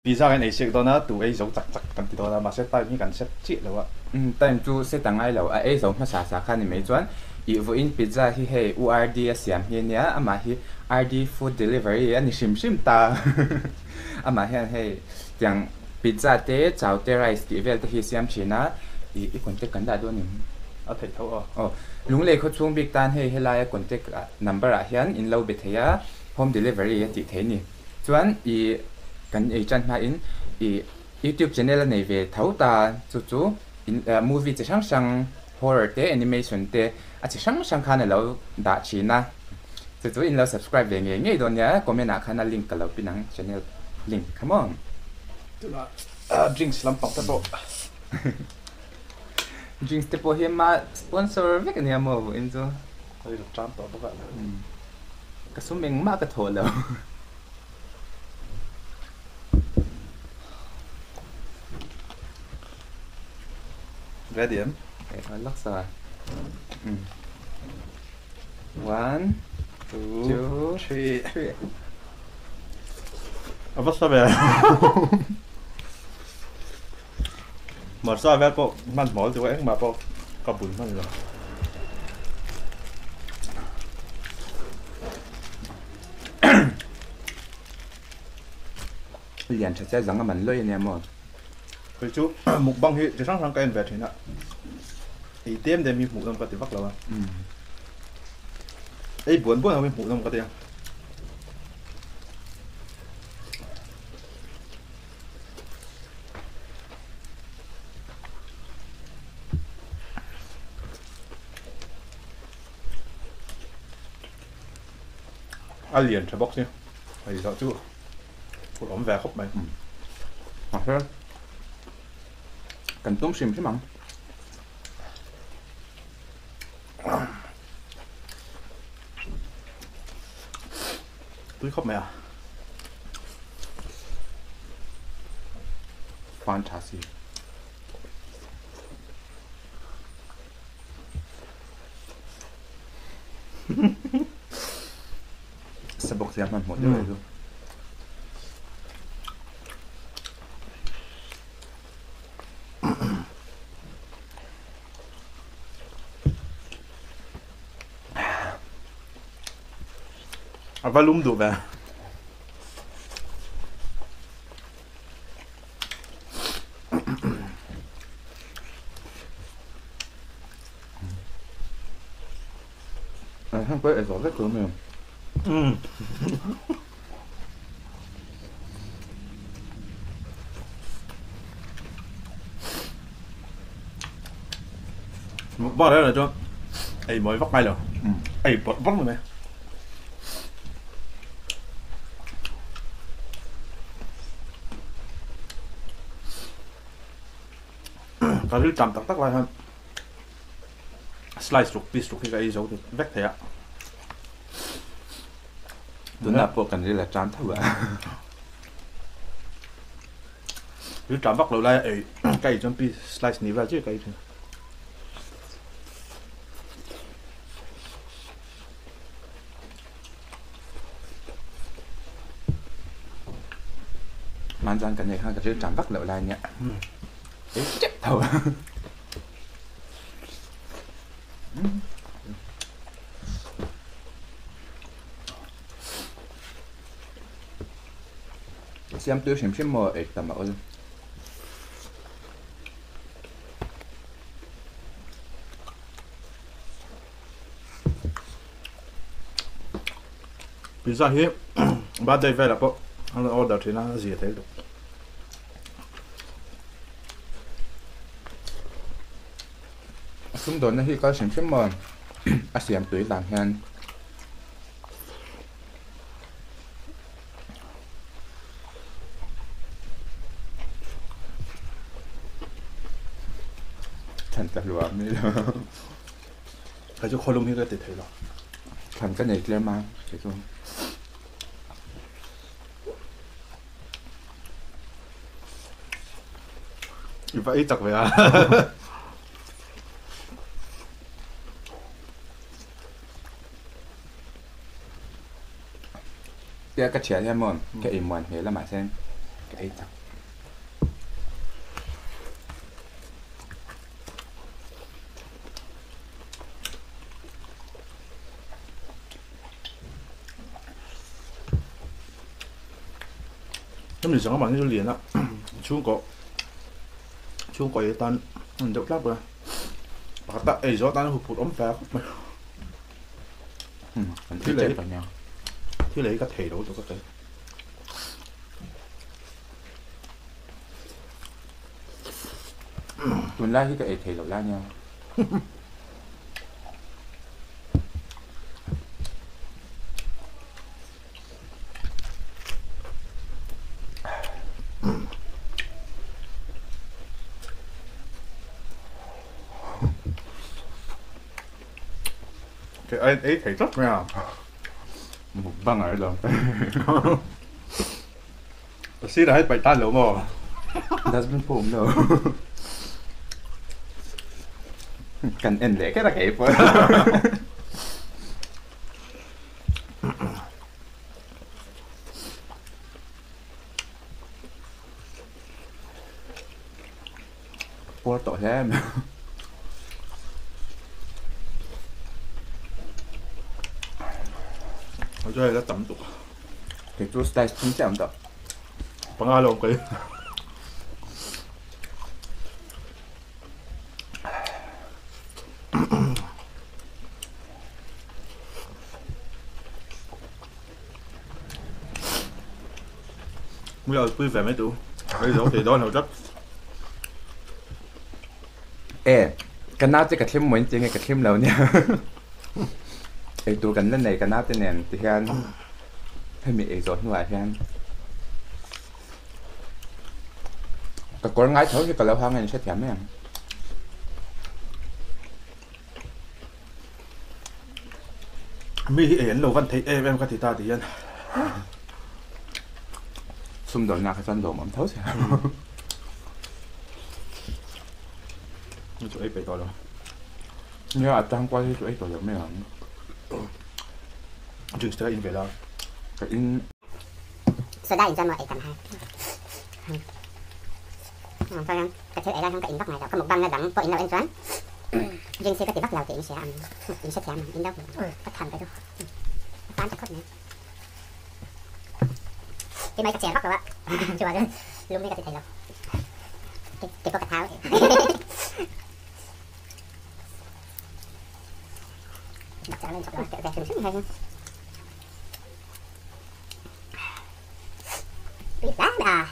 pizza kan ai sek dona tu ai zo chak chak kan ti dona ma se tai mi kan set chi lo wa time chu se tangai lo a ei zo ma sa sa khan ni mai chuan I vo in pizza hi hei URD a siam hi nia ama hi RD food delivery ani shim ta ama hian hei tiang pizza te chau te rice ti vel te hi siam china I contact kan da do nim a thei tho oh lung le kho chung big tan hei helai contact number a hian in lo be theya home delivery ti the ni chuan I kan ei chan ma in I YouTube channel nei ve thau ta chu in movie chi sang horror te animation te a chi sang khan lo da china chu in lo subscribe ve nge don ya comment a khana link ka lo pinang channel link come on tu la drinks lam pang ta bo drinks te po hi ma sponsor ve kan ya mo in zo ai lo tram to ba ka sumeng ma ka tholo ready em okay lắc sa 1 2 3 a va sa ver mà sao ver po man mol tu em mà po ka bun man lo liền thật ra rằng mình lôi anh em mà cái chú mục băng hi chỉ sang cái về thì nè ý tiêm để mi mục đông cái thì vắt lâu ấy buồn là mi mục đông cái thì liền cho bóc nhé phải sợ chú phụ ống về khóc mày hoặc là cần tôm xìm chứ mà túi khóc mày à fantasy sẽ bọc ra một điều luôn volume đủ về không phải ở rất cửa mềm bao đấy là cho ấy mới vắt may rồi ấy vắt rồi mày cái thứ chạm tắc lại hơn slice trục piece trục cái ấy dấu thì vét thế ạ tôi nạp bộ cần đi là trán thâu à thứ chạm vắt lại ấy cái trong piece slice ní vào chứ cái thì man gian cần này ha cái trán vắt lại nhẹ chết thâu xem tôi xem mò ấy tầm bảo pizza hi ba đây về là bộ anh order thì nó gì thế được chúng tôi này có xem mò à xem tôi làm hen thành tập lúa mới được cái chỗ khôi lung hi cái thì thấy rồi thành cái này lên mà cái chỗ vậy chắc vậy à cái chén em mòn cái im mòn thế là mà xem cái chắc 咁你成個問呢度練啦，超過嘢單，唔得啦噃，白得誒咗單佢撥咁快，咪啲你咁樣，啲你而家提到咗個仔，原來呢個係提到啦nha。誒提出咩啊Mukbang ở đâu? Xí là hết bạch tan đúng không? Doesn't form đâu. Cần end để cái là kịp rồi. Qua tội thế em. Tôi cho nó tẩm tục. Thì tôi sẽ không chạm đâu. Bằng ai luôn kì. Bây giờ quý về mấy tụ. Bây giờ thì đó nào rất. Ê, cái nào chứ cái thêm muốn chứ cái thêm lâu nha. Ê, tụ gần lên này cái nào tên nền thì hiện hay bị ế rốt ngoài hiện. Cái con ngái thấu thì cái lâu hoang này sẽ thèm em. Mi ế lâu văn thấy em có thể ta thì yên. Xung đột nào cái dân đồ mà thấu chứ. Tụi ấy bày tỏ đâu. Nhưng mà trang qua thì tụi ấy tỏ giống mấy hẳn. Chừng sẽ in về đâu. Cái in Soda in ra mà ấy cầm hai. Thôi cái thứ ấy là không cái in bắt này đâu, có một băng là đặng có in đâu in choán. Riêng xe có tiền bắt lào thì in sẽ ăn, in sẽ thèm in đâu, bắt thành cái đó. Bán chắc khất nữa. Cái mấy cái chè bắt rồi á, chưa rồi, luôn đi cái thầy đâu. Cái có cái tháo. Đặt trả lên chọc rồi, kẹo về thường sức hay hơn. Biết đá à.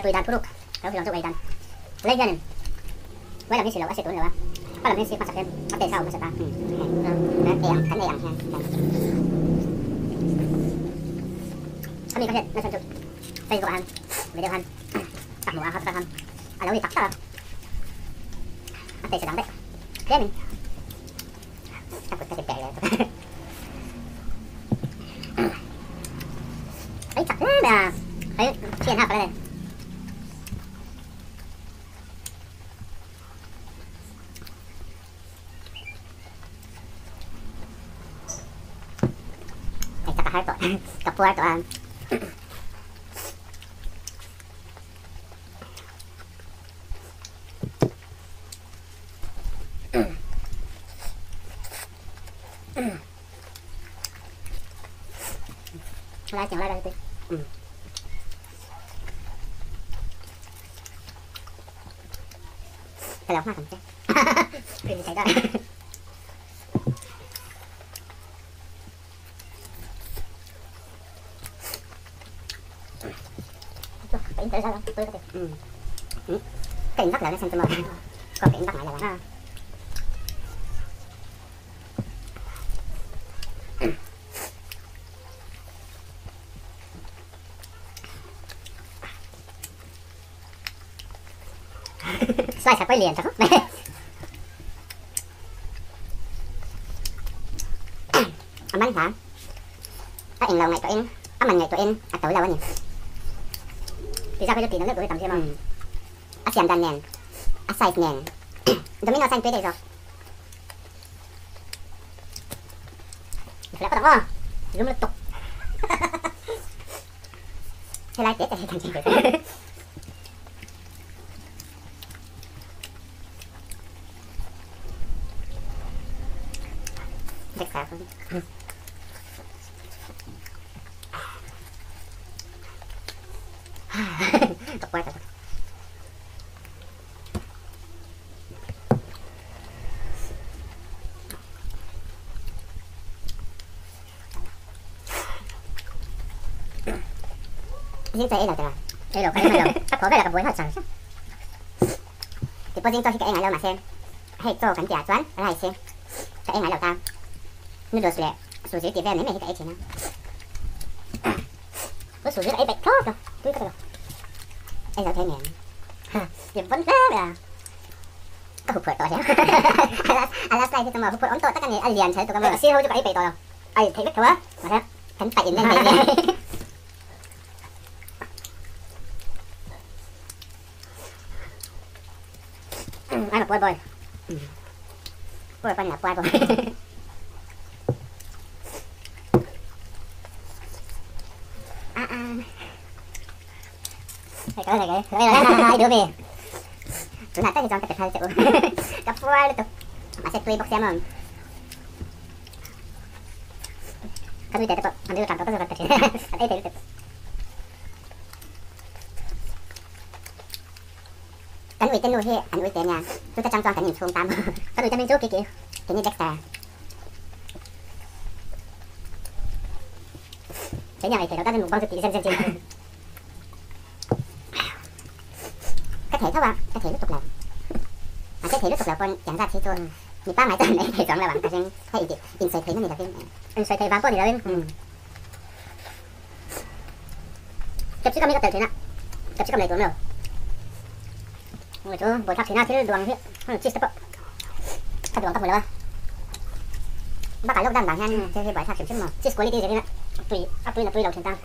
Tùy đàn thu đục, kalau bilang tu tùy đàn. Lấy ra nè. Với làm cái xì lẩu sẽ tốn nữa. Bắt làm cái xì quan sát thêm, bắt để sau mới sẽ ta. Đèn, cánh đèn ha. Kami kasi nasa chụp. Tay ko han. Video han. Tắc mùa hot han. Lâu thì tắc ta. Tay sẽ đắng đấy. Thế mình. Tắc cái chụp chạy rồi. Ấy chặt thế mà. Ấy chuyện ha phải đây. Hai tội cặp qua tội ăn lại chẳng lại đây tí cái lòng hoa cầm chết mình thấy đó tại sao tôi có thể cái in bắt lại nó xem cho mờ còn cái in bắt lại là bạn xoay sạc quay liền sao không ăn bánh hả á in lâu ngày tụi em á mình ngày tụi em à tối lâu anh nhỉ thì ra cái kỳ nó nước của tầm thêm mà á xem đàn nền á xài nền giống như nó xanh tươi đây rồi phải có đó giống như tục xe lai tết thì thành chuyện đẹp sao không tốt quá tốt riêng cho đâu rồi đây đâu cái đâu các khổ cái là cái buổi hết rồi thì có riêng cho khi cái ngày lâu mà xem hay cho cảnh trả toán lại xem cái ngày lâu ta nó được rồi số dưới tiền về mấy cái chuyện đó có số dưới ấy bạch thoát rồi tôi có được anh giờ thấy nè điểm vẫn thế à có hụt phổi tội thế last night thì tôi mà hụt phổi ổn tội tất cả những liền thấy tôi có mà siêu cho cái bạch tội rồi ai thấy biết thôi mà thế thành tại lên này ai mà boy boy boy là boy boy cái đứa về chúng ta tới thì trong cái hai chịu cặp boy liên tục mà sẽ tùy bóc xem không cái đứa tệ tập anh đưa cảm giác rất là tệ ấy tệ cái người tên nuôi he anh nuôi tên nhà chúng ta trang toàn cái nhìn xuống tam cái người tên bên chỗ kia kìa cái như Dexter cái nhà này thì nó ta nên một con thực kỳ xem cái thể thôi bạn cái thể tiếp tục là cái thể tiếp tục là con chẳng ra thế thôi thì ba máy tần đấy thể chọn là bạn cái hay in xoay thấy nó này là cái xoay thấy vàng con gì đó bên chụp chiếc camera tự thế nào chụp chiếc camera tuần rồi người chú buổi thắp thế nào thế đường hiện chia sắp các đường các buổi là bác cả lúc đang bảng nhanh thế buổi thắp kiểm mà chia quality gì thế này tùy là tùy đầu tiền tăng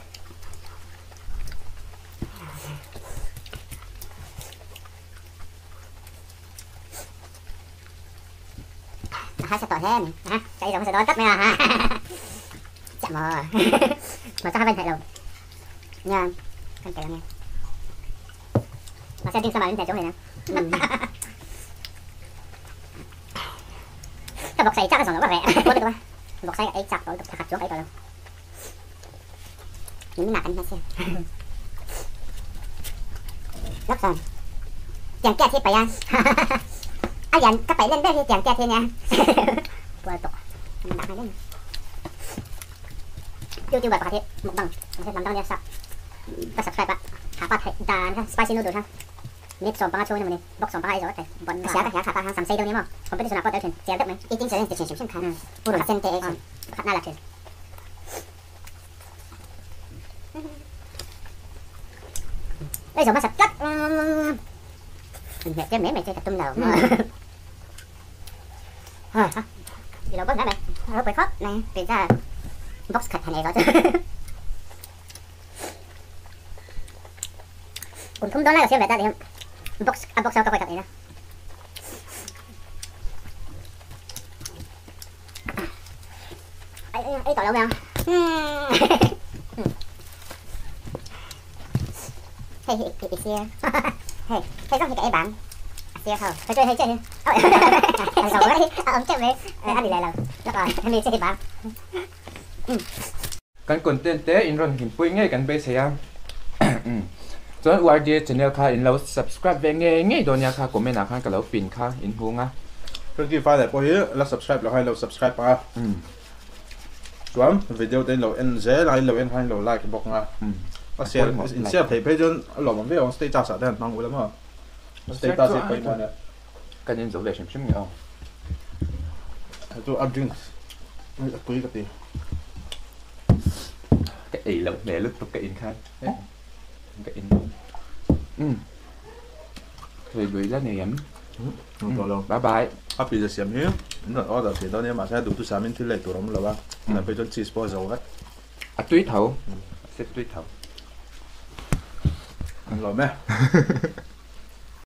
hai sẽ tỏi thế này ha chạy rồi sẽ đón tắt mày à ha chậm mà mà sao hai bên thầy đầu nha con kể nghe mà xem tin sao mà đến thầy chỗ này nè cái bọc xay chắc là nó có rẻ có được không bọc xay ấy chặt rồi thật chỗ ấy rồi đâu những nạt anh xem lóc rồi chẳng kia thì phải ăn anh dặn các bạn lên đây thì chẳng kia thì nha qua tục đặt hai đấy tiêu bạc thì một bằng sẽ làm đâu nha sao ta subscribe bạn thả bạc đàn spicy noodle ha nếp sòng băng cho nên mình bọc sòng băng hay rồi đấy bọn xé các thả bạc sắm xây đâu nhé mà không biết số nào có tới thuyền xé được mấy ít tính sẽ lên chuyển chuyển khăn vô đồ xem tệ khát na là thuyền bây giờ mà sạch cắt mẹ cái mẹ chơi tập trung nào gì đâu có ngã mày nó phải khóc này vì ra box khạch này rồi còn không đó là xem về ta đi box box sao có phải khạch này đó ấy tỏi đâu mày hey giống như cái bạn xia không phải chơi hay chơi rồi đấy ông chơi với anh đi lại là được rồi anh đi chơi bạn kan content te in ron hin pui nge kan be sia chuan URD channel kha in lo subscribe ve nge donya kha comment a khan ka lo pin kha in hunga rồi khi file lại có here là subscribe là hay là subscribe à chuan video tên là en dễ lại là en hay là like bọc nga share share thấy page lo mà về on status à đang tăng lắm mà status thì phải mà kan in zo le shim shim yo tôi ăn drink tôi cái gì cái ý lộc để lúc tục cái in khác cái in thôi gửi ra này em bye bye happy giờ xem nhé nó order thì đó nên mà sẽ đủ tôi xem thì lấy tụi nó là ba là bây giờ cheese ball rồi à túi thầu xếp túi thầu ăn rồi mẹ